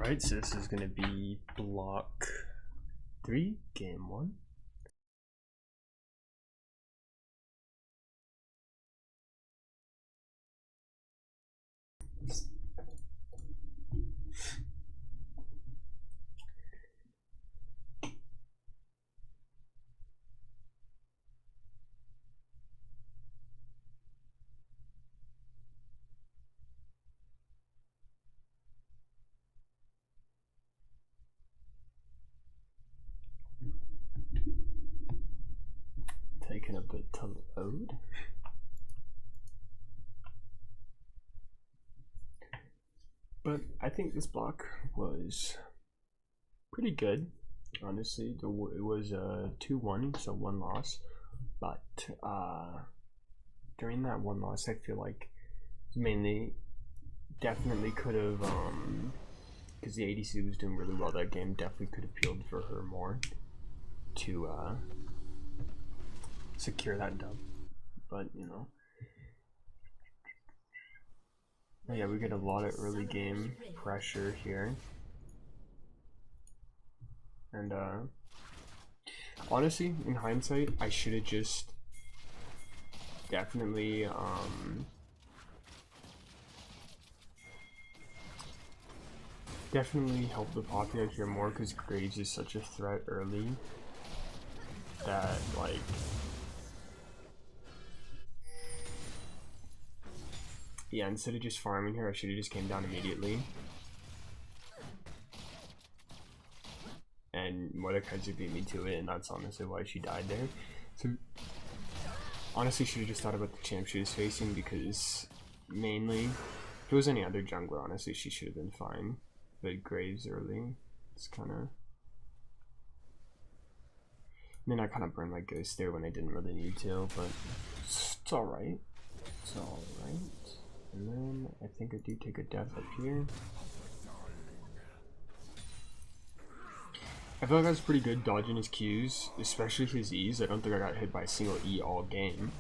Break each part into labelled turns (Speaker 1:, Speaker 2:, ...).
Speaker 1: Alright, so this is going to be block 3, game 1. Taking a bit to load. But I think this block was pretty good, honestly. It was 2-1, so 1 loss. But during that 1 loss, I feel like mainly definitely could have, because the ADC was doing really well that game, definitely could have peeled for her more to secure that dub. But you know, yeah, we get a lot of early game pressure here, and honestly, in hindsight, I should have just definitely helped the Poppy out here more, because Graves is such a threat early that, like, yeah, instead of just farming her, I should have just came down immediately. And Mordekaiser beat me to it, and that's honestly why she died there. So, honestly, should have just thought about the champ she was facing, because mainly, if it was any other jungler, honestly, she should have been fine. But Graves early, it's kind of... I mean, I kind of burned my ghost there when I didn't really need to, but it's alright. It's alright. And then I think I do take a death up here. I feel like I was pretty good dodging his Qs, especially his E's. I don't think I got hit by a single E all game.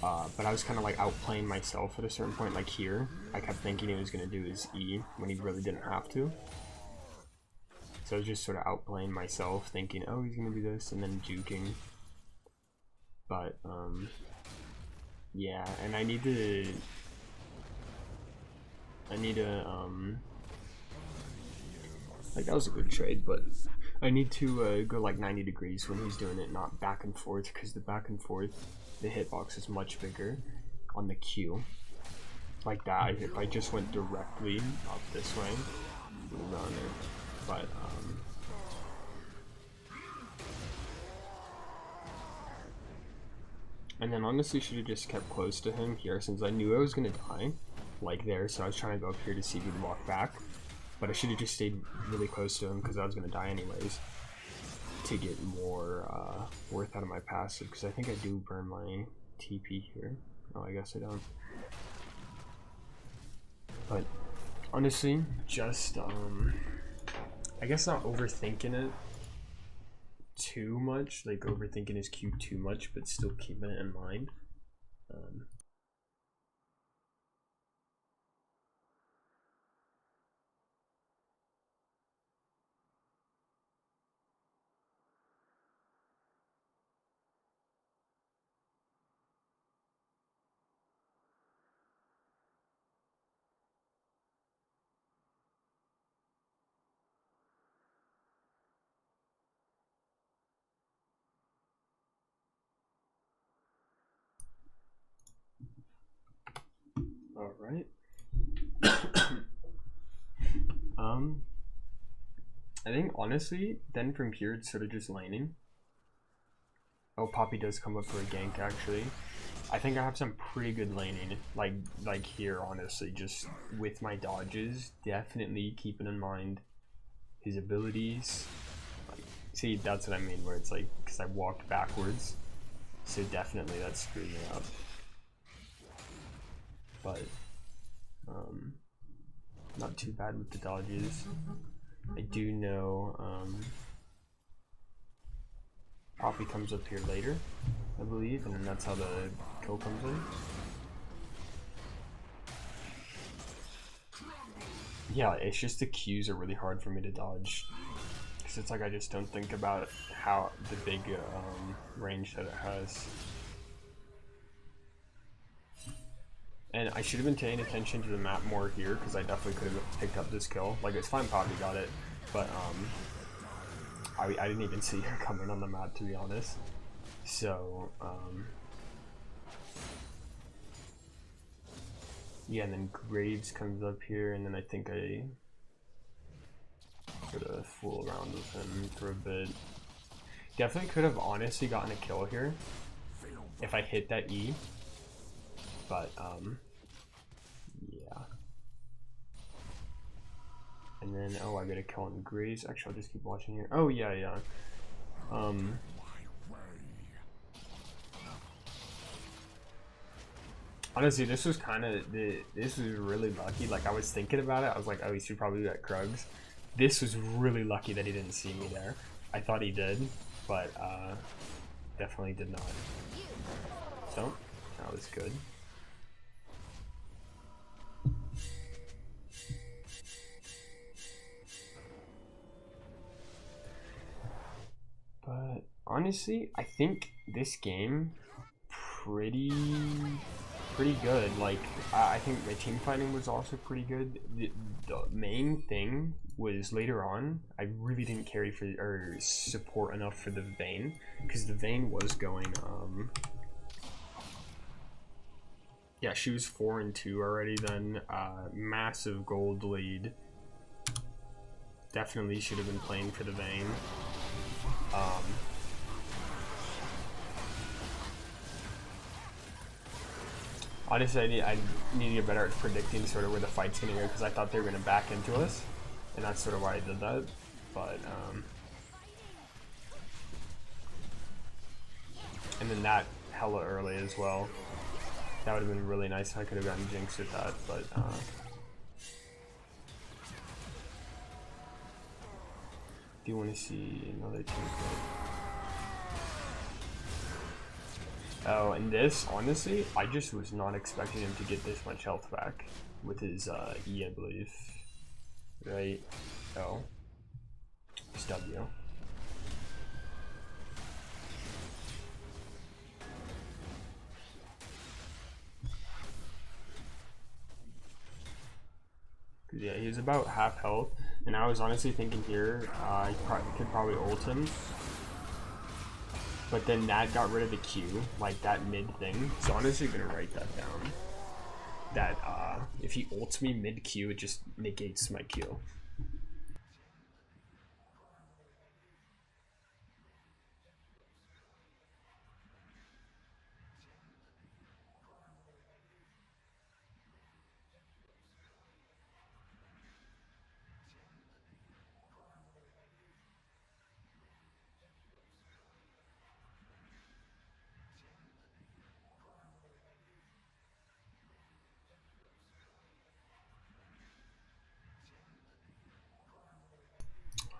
Speaker 1: But I was kind of like outplaying myself at a certain point, like here. I kept thinking he was going to do his E when he really didn't have to. So I was just sort of outplaying myself, thinking, oh, he's going to do this, and then juking. But, yeah, and I need to, like, that was a good trade, but I need to go like 90 degrees when he's doing it, not back and forth, because the back and forth, the hitbox is much bigger on the Q. Like that, if I just went directly up this way, would have done it. But, and then honestly should have just kept close to him here, since I knew I was going to die, like there, so I was trying to go up here to see if he'd walk back. But I should have just stayed really close to him, because I was going to die anyways, to get more worth out of my passive, because I think I do burn my TP here. Oh, I guess I don't. But honestly, just I guess not overthinking it too much, like overthinking his Q too much, but still keeping it in mind. All right. I think honestly, then from here it's sort of just laning. Oh, Poppy does come up for a gank actually. I think I have some pretty good laning, like here honestly, just with my dodges, definitely keeping in mind his abilities. Like, see, that's what I mean, where it's like, because I walked backwards, so definitely that screwed me up. But not too bad with the dodges. I do know Poppy comes up here later, I believe, and then that's how the kill comes in. Yeah, it's just the Qs are really hard for me to dodge. Because it's like I just don't think about how the big range that it has. And I should have been paying attention to the map more here, because I definitely could have picked up this kill. Like, it's fine Poppy got it, but I didn't even see her coming on the map, to be honest. So, yeah, and then Graves comes up here, and then I think I could have fool around with him for a bit. Definitely could have honestly gotten a kill here if I hit that E, but yeah. And then, oh, I got a kill on Graves. Actually, I'll just keep watching here. Oh, yeah. Honestly, this was kind of, this was really lucky. Like, I was thinking about it. I was like, oh, he should probably be at Krugs. This was really lucky that he didn't see me there. I thought he did, but definitely did not. So, that was good. But honestly, I think this game pretty good. Like, I think my team fighting was also pretty good. The main thing was later on, I really didn't carry for or support enough for the Vayne, because the Vayne was going yeah, she was 4-2 already then. Massive gold lead. Definitely should have been playing for the Vayne. Honestly, I need to get better at predicting sort of where the fight's gonna go, because I thought they were gonna back into us, and that's sort of why I did that. But and then that hella early as well. That would have been really nice. I could have gotten Jinx with that, but do you want to see another team fight? Oh, and this, honestly, I just was not expecting him to get this much health back with his E, I believe. Right? Oh. It's W. Yeah, he was about half health, and I was honestly thinking here, I could probably ult him. But then that got rid of the Q, like that mid thing. So honestly, I'm gonna write that down. That if he ults me mid Q, it just negates my Q.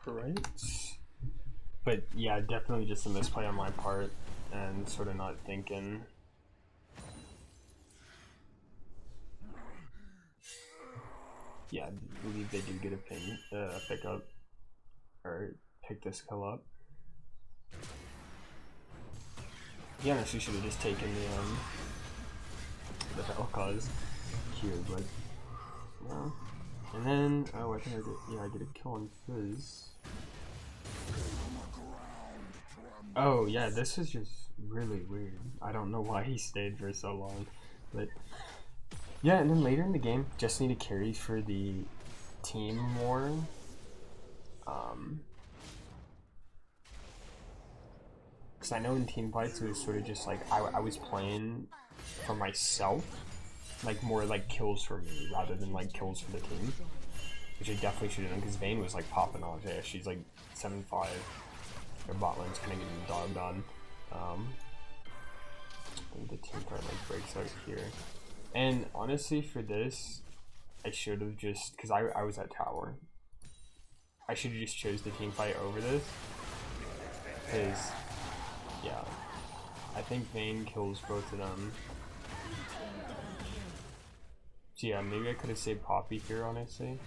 Speaker 1: Right. But yeah, definitely just a misplay on my part, and sort of not thinking. Yeah, I believe they do get a ping, pick up, or pick this kill up. Yeah, no, she should have just taken the Vel'Koz Q, but no. And then, oh, I think I get a kill on Fizz. Oh yeah, this is just really weird. I don't know why he stayed for so long, but yeah. And then later in the game, just need to carry for the team more. Because I know in team fights it was sort of just like I was playing for myself, like more like kills for me rather than like kills for the team, which I definitely should have done, because Vayne was like popping off. Yeah, she's like 7-5. Their bot lane's kind of getting dogged on. And the team fight like breaks out here. And honestly, for this, I should have just, because I was at tower, I should have just chose the team fight over this. Because, yeah, I think Vayne kills both of them. So yeah, maybe I could have saved Poppy here, honestly.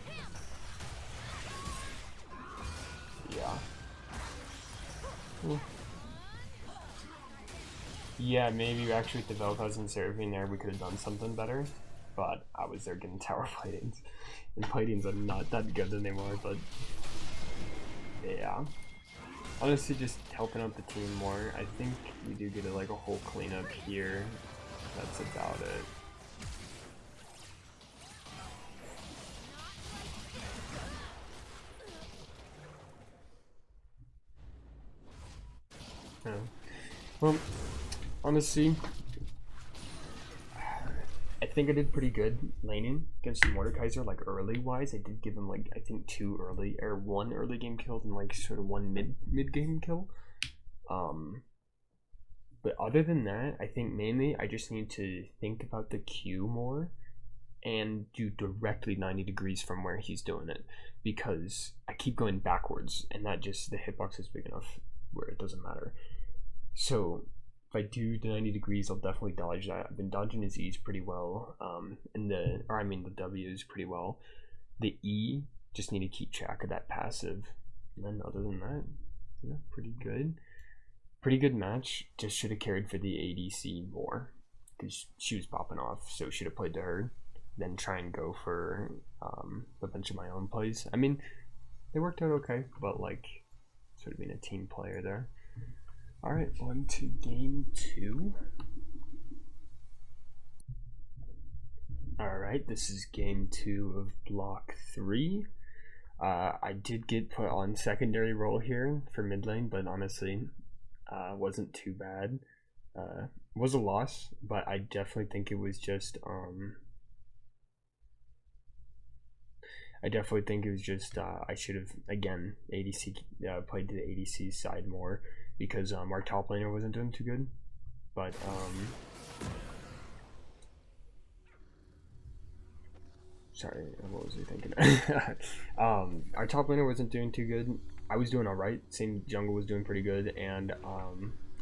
Speaker 1: Yeah. Yeah, maybe actually with the Vel'Koz and Seraphine there, we could have done something better. But I was there getting tower platings. And platings are not that good anymore, but yeah. Honestly, just helping out the team more. I think we do get like a whole cleanup here. That's about it. Yeah. Well, honestly, I think I did pretty good laning against Mordekaiser, like early wise. I did give him like I think one early game kill and like sort of one mid game kill. But other than that, I think mainly I just need to think about the Q more and do directly 90 degrees from where he's doing it, because I keep going backwards and that just the hitbox is big enough where it doesn't matter. So if I do the 90 degrees, I'll definitely dodge that. I've been dodging his E's pretty well, and the W's pretty well. The E, just need to keep track of that passive. And then other than that, yeah, pretty good. Pretty good match. Just should have carried for the ADC more, because she was popping off, so should have played to her, then try and go for a bunch of my own plays. I mean, they worked out okay, but like, sort of being a team player there. Alright, on to game 2. Alright, this is game 2 of block 3. I did get put on secondary role here for mid lane, but honestly, wasn't too bad. Was a loss, but I definitely think it was just, I should have, again, ADC, played to the ADC side more, because our top laner wasn't doing too good. But sorry, what was I thinking? Our top laner wasn't doing too good. I was doing alright. Same jungle was doing pretty good, and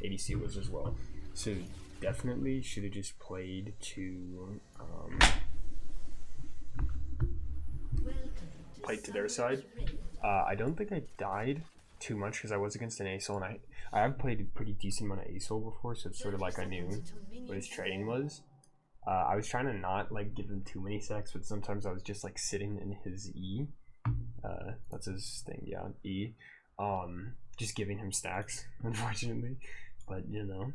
Speaker 1: ADC was as well. So definitely should have just played to their side. I don't think I died too much because I was against an ASOL, and I have played a pretty decent amount of ASOL before, so it's sort of like I knew what his trading was. I was trying to not like give him too many stacks, but sometimes I was just like sitting in his E. That's his thing, yeah, E. Just giving him stacks, unfortunately. But you know.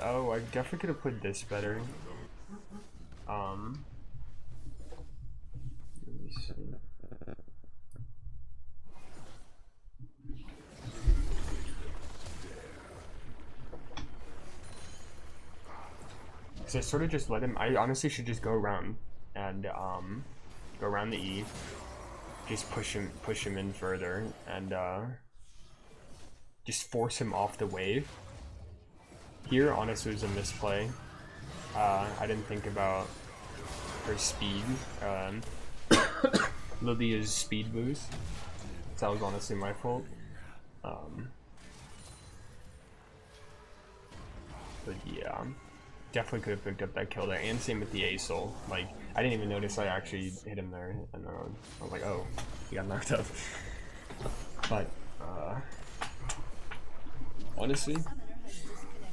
Speaker 1: Oh, I definitely could have played this better. Let me see. So I sort of just let him. I honestly should just go around and go around the E, just push him in further, and just force him off the wave. Here, honestly, was a misplay. I didn't think about her speed, Lydia's speed boost. So that was honestly my fault. But yeah, definitely could have picked up that kill there, and same with the ASOL. Like, I didn't even notice I actually hit him there, and I was like, oh, he got knocked up. But honestly,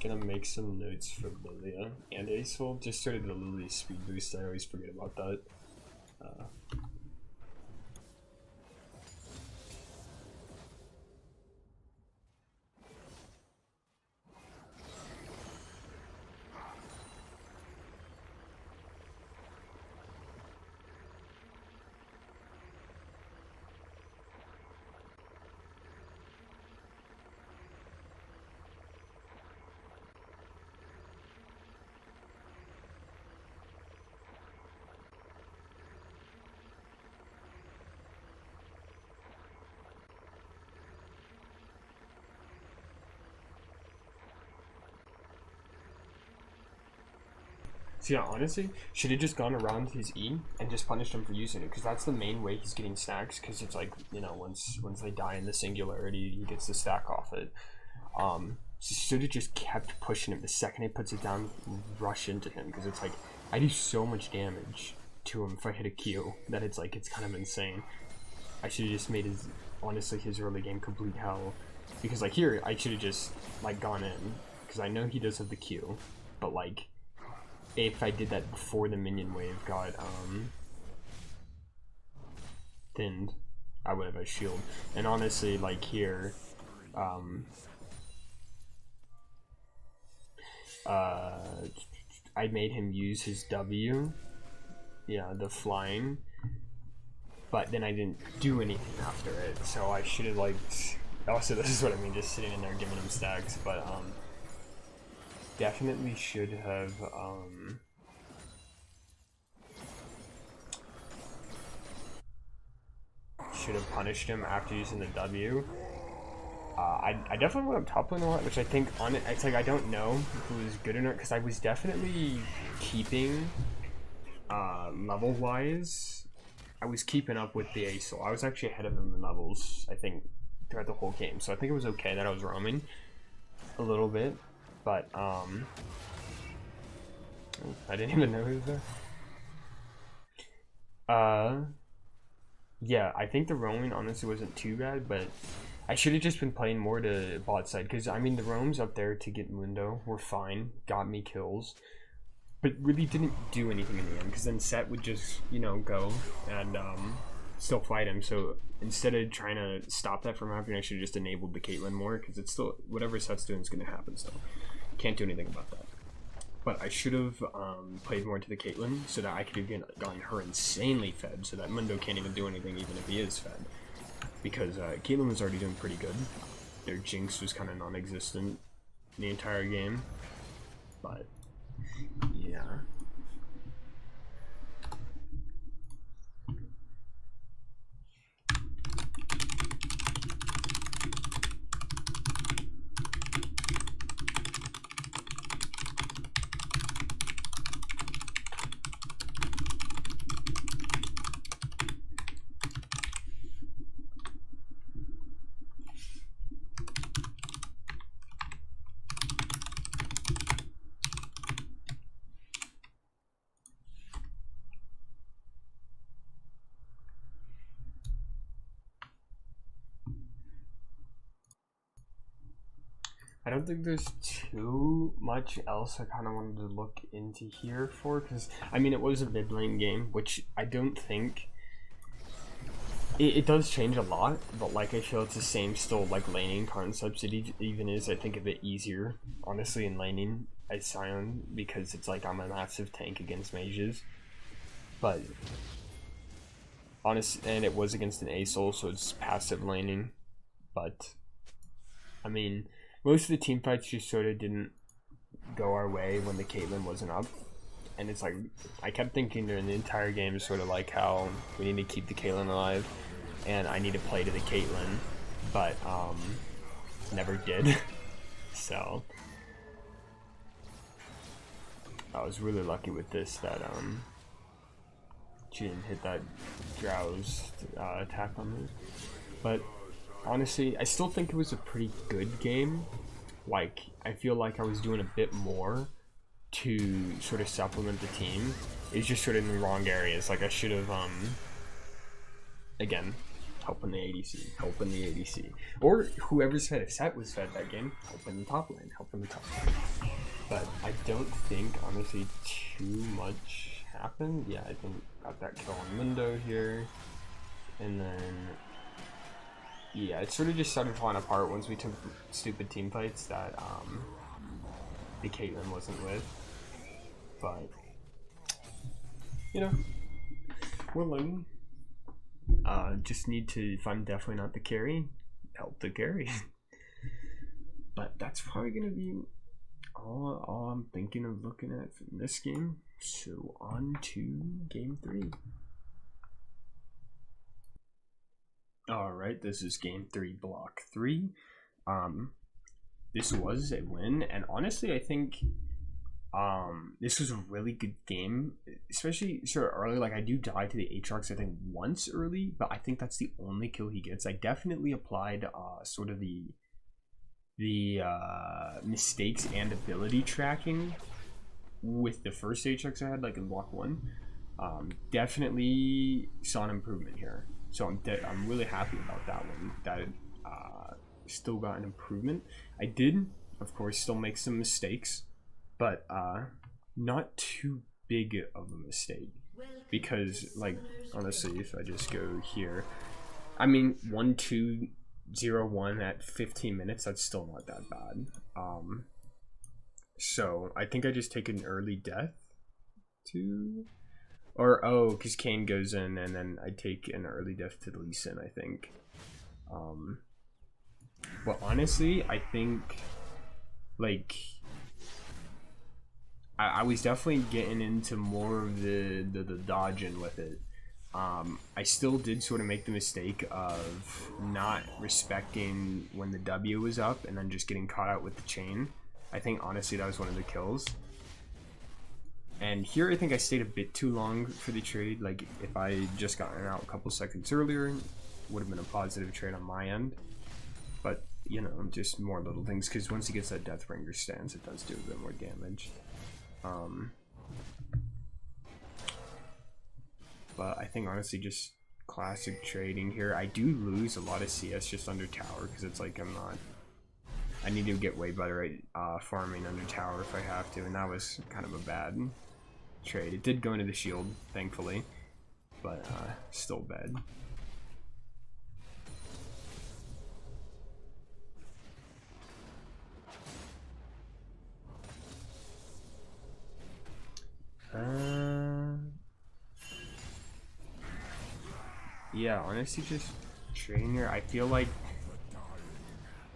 Speaker 1: gonna make some notes for Lilia and ASOL. Just sort of the Lily speed boost. I always forget about that. So yeah, honestly, should have just gone around his E and just punished him for using it, because that's the main way he's getting stacks, because it's like, you know, once they die in the singularity, he gets the stack off it. Should have just kept pushing him. The second he puts it down, rush into him, because it's like I do so much damage to him if I hit a Q that it's like it's kind of insane. I should have just made his early game complete hell, because like here I should have just like gone in, because I know he does have the Q, but like if I did that before the minion wave got thinned, I would have a shield. And honestly, like here, I made him use his W, yeah, the flying, but then I didn't do anything after it, so I should have like, also this is what I mean, just sitting in there giving him stacks, but definitely should have punished him after using the W. I definitely went up top lane a lot, which I think on it, it's like I don't know if it was good or not, because I was definitely keeping level wise. I was keeping up with the Acel. I was actually ahead of him in levels, I think, throughout the whole game. So I think it was okay that I was roaming a little bit, but I didn't even know he was there. Yeah, I think the roaming honestly wasn't too bad, but I should have just been playing more to bot side, because I mean the roams up there to get Mundo were fine, got me kills, but really didn't do anything in the end, because then Set would just, you know, go and still fight him. So instead of trying to stop that from happening, I should have just enabled the Caitlyn more, because it's still, whatever Set's doing is going to happen still. Can't do anything about that. But I should have played more to the Caitlyn, so that I could have gotten her insanely fed, so that Mundo can't even do anything even if he is fed. Because Caitlyn was already doing pretty good. Their Jinx was kind of non-existent the entire game. But, yeah. I don't think there's too much else I kind of wanted to look into here for, because, I mean, it was a mid lane game, which I don't think, it does change a lot, but, like, I feel it's the same still, like, laning concepts. It even is, I think, a bit easier, honestly, in laning as Sion, because it's like I'm a massive tank against mages, but, honestly, and it was against an Acel, so it's passive laning, but, I mean, most of the team fights just sort of didn't go our way when the Caitlyn wasn't up. And it's like, I kept thinking during the entire game is sort of like how we need to keep the Caitlyn alive and I need to play to the Caitlyn, but never did. So I was really lucky with this that she didn't hit that Drow's attack on me. But honestly, I still think it was a pretty good game. Like, I feel like I was doing a bit more to sort of supplement the team. It's just sort of in the wrong areas. Like, I should have, again, helping the ADC. Or whoever's fed, if Set was fed that game, helping the top lane. But I don't think, honestly, too much happened. Yeah, I think got that kill on Mundo here. And then, yeah, it sort of just started falling apart once we took stupid team fights that the Caitlyn wasn't with. But, you know, we're learning. Just need to, if I'm definitely not the carry, help the carry. But that's probably going to be all I'm thinking of looking at from this game. So on to game 3. Alright, this is game 3, block 3. This was a win, and honestly, I think this was a really good game, especially sort of early. Like, I do die to the Aatrox, I think, once early, but I think that's the only kill he gets. I definitely applied sort of the the mistakes and ability tracking with the first Aatrox I had, like in block 1, definitely saw an improvement here. So I'm really happy about that one. That still got an improvement. I did, of course, still make some mistakes, but not too big of a mistake. Because, like, honestly, if I just go here, I mean, 1-2-0-1 at 15 minutes, that's still not that bad. So I think I just take an early death to, or oh, because Kayn goes in, and then I take an early death to Lee Sin, I think. But honestly, I think, like, I was definitely getting into more of the dodging with it. I still did sort of make the mistake of not respecting when the W was up and then just getting caught out with the chain. I think honestly that was one of the kills. And here I think I stayed a bit too long for the trade. Like if I just gotten out a couple seconds earlier, would have been a positive trade on my end. But you know, just more little things, because once he gets that Deathbringer stance, it does do a bit more damage. But I think honestly just classic trading here. I do lose a lot of CS just under tower, because it's like I need to get way better at farming under tower if I have to, and that was kind of a bad trade. It did go into the shield, thankfully, but still bad. Yeah, honestly, just trading here. I feel like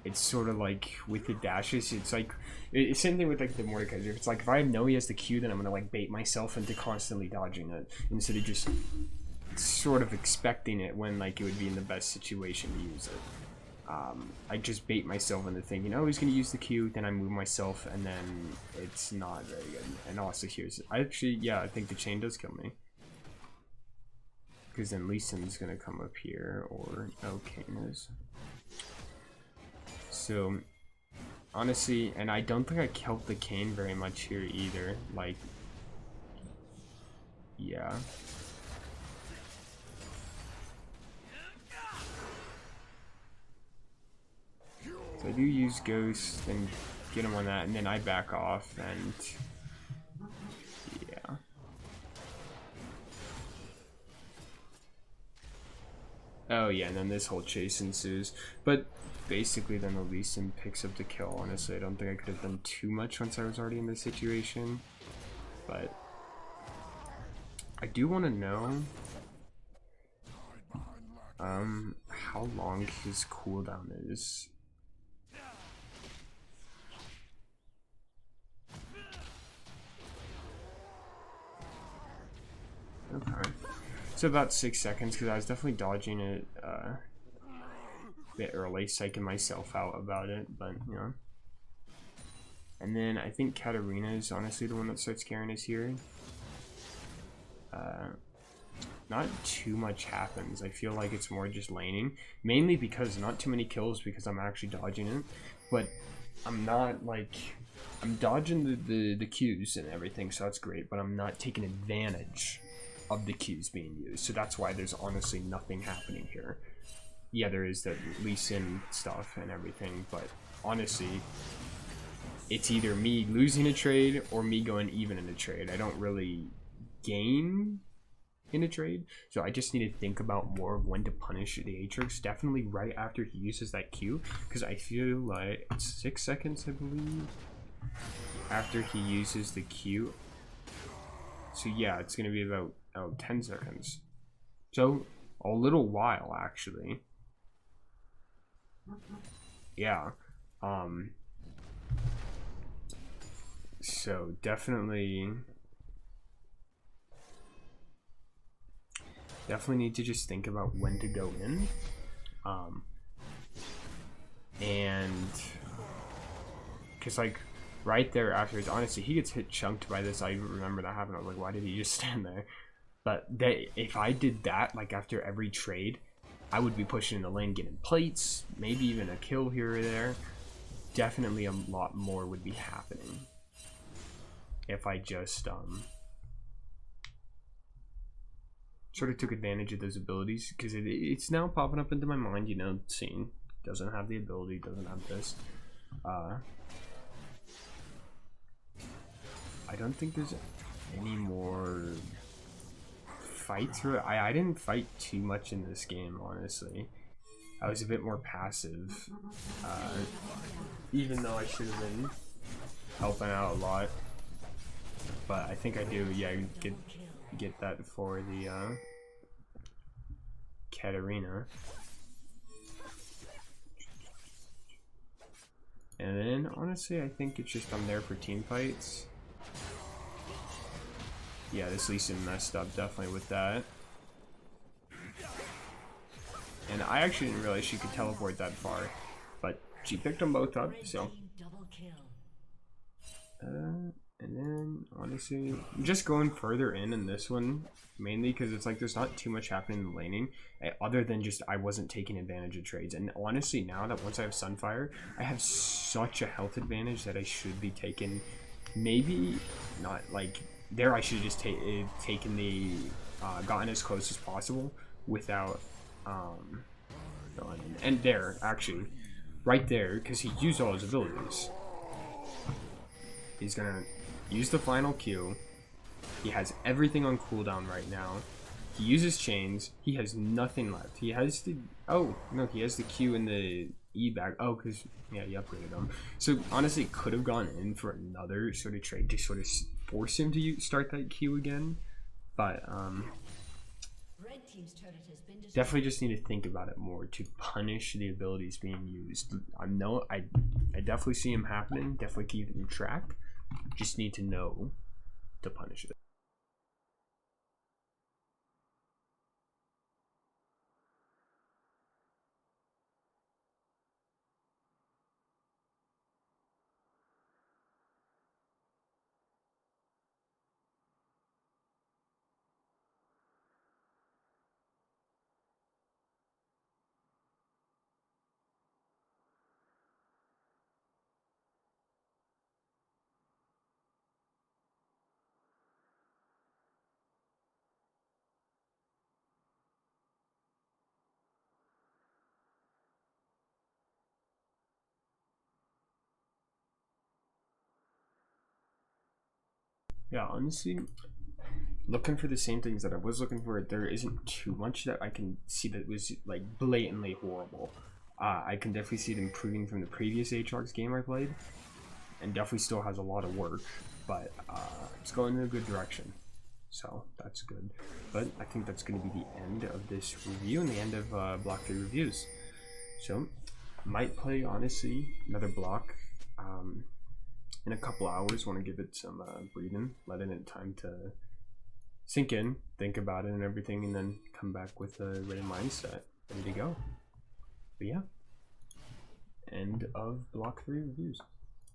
Speaker 1: it's sort of like with the dashes, it's like it's same thing with like the Mordekaiser. It's like if I know he has the Q, then I'm gonna like bait myself into constantly dodging it instead of just sort of expecting it when like it would be in the best situation to use it. I just bait myself into thinking, oh, he's gonna use the Q, then I move myself, and then it's not very good. And also here's, I think the chain does kill me, because then Lee Sin's gonna come up here, or Kayn is. So honestly, and I don't think I killed the Kayn very much here either. Like, yeah. So I do use Ghost and get him on that, and then I back off, and yeah. Oh yeah, and then this whole chase ensues. But basically then the Lee Sin picks up the kill. Honestly, I don't think I could have done too much once I was already in this situation. But I do want to know how long his cooldown is. Okay. So about 6 seconds, because I was definitely dodging it a bit early, psyching myself out about it, but you know. And then I think Katarina is honestly the one that starts carrying us here. Not too much happens. I feel like it's more just laning, mainly because not too many kills because I'm actually dodging it, but I'm not like, I'm dodging the Qs and everything, so that's great, but I'm not taking advantage of the Qs being used, so that's why there's honestly nothing happening here. Yeah, there is that Lee Sin stuff and everything, but honestly, it's either me losing a trade or me going even in a trade. I don't really gain in a trade, so I just need to think about more of when to punish the Aatrox. Definitely right after he uses that Q, because I feel like it's 6 seconds, I believe, after he uses the Q. So yeah, it's gonna be about 10 seconds. So a little while actually. Yeah. So definitely need to just think about when to go in. And because like right there afterwards, honestly, he gets hit chunked by this. I remember that happened. I was like, why did he just stand there? But if I did that like after every trade, I would be pushing in the lane, getting plates, maybe even a kill here or there. definitely a lot more would be happening if I just sort of took advantage of those abilities, because it's now popping up into my mind, you know, seeing doesn't have the ability, doesn't have this. I don't think there's any more fights. I didn't fight too much in this game, honestly. I was a bit more passive, even though I should have been helping out a lot. But I think I do, yeah, get that for the Katarina. And then, honestly, I think it's just I'm there for team fights. Yeah, this Lee Sin messed up definitely with that. And I actually didn't realize she could teleport that far, but she picked them both up, so. And then, honestly, I'm just going further in this one, mainly because it's like there's not too much happening in the laning, other than just I wasn't taking advantage of trades. And honestly, now that once I have Sunfire, I have such a health advantage that I should be taking, maybe not like, there I should have just taken the, gotten as close as possible without, and there, actually, right there, because he used all his abilities. He's gonna use the final Q. He has everything on cooldown right now. He uses chains. He has nothing left. He has the, oh no, he has the Q and the E back. Oh, because yeah, he upgraded him. So honestly, could have gone in for another sort of trade to sort of force him to start that Q again, but definitely just need to think about it more to punish the abilities being used. I definitely see him happening. Definitely keep it in track. Just need to know to punish it. Yeah, honestly, looking for the same things that I was looking for, there isn't too much that I can see that was like blatantly horrible. I can definitely see it improving from the previous Aatrox game I played, and definitely still has a lot of work, but it's going in a good direction, so that's good. But I think that's going to be the end of this review and the end of Block 3 reviews. So, might play, honestly, another block in a couple hours. Want to give it some breathing, letting it time to sink in, think about it and everything, and then come back with a ready mindset, ready to go. But yeah, end of Block 3 reviews.